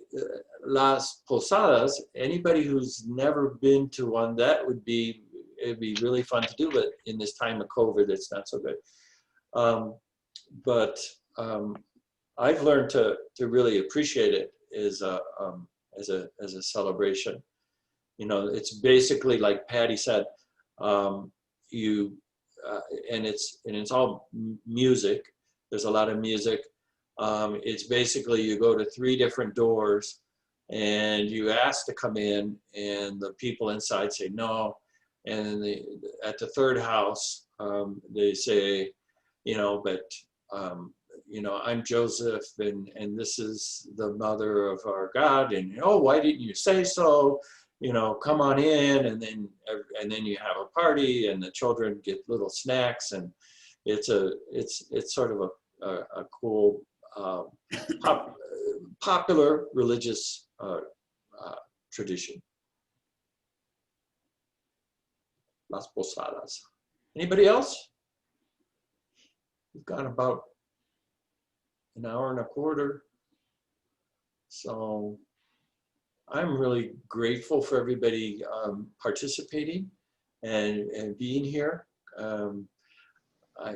Las Posadas, anybody who's never been to one, it'd be really fun to do, but in this time of COVID, it's not so good. But I've learned to really appreciate it as a celebration. You know, it's basically like Patty said, and it's all music. There's a lot of music. It's basically you go to 3 different doors and you ask to come in, and the people inside say no. And at the 3rd house, they say, you know, but you know, I'm Joseph, and this is the mother of our God, and oh, why didn't you say so? You know, come on in, and then you have a party, and the children get little snacks, and it's sort of a cool popular religious tradition. Las Posadas. Anybody else? We've got about an hour and a quarter, so I'm really grateful for everybody participating and being here. I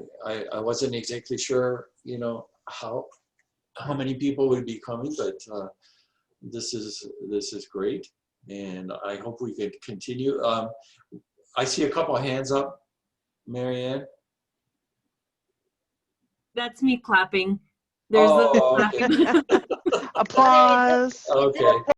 wasn't exactly sure, you know, how many people would be coming, but this is great, and I hope we can continue. I see a couple of hands up, Marianne. That's me clapping. There's okay. Applause. Okay.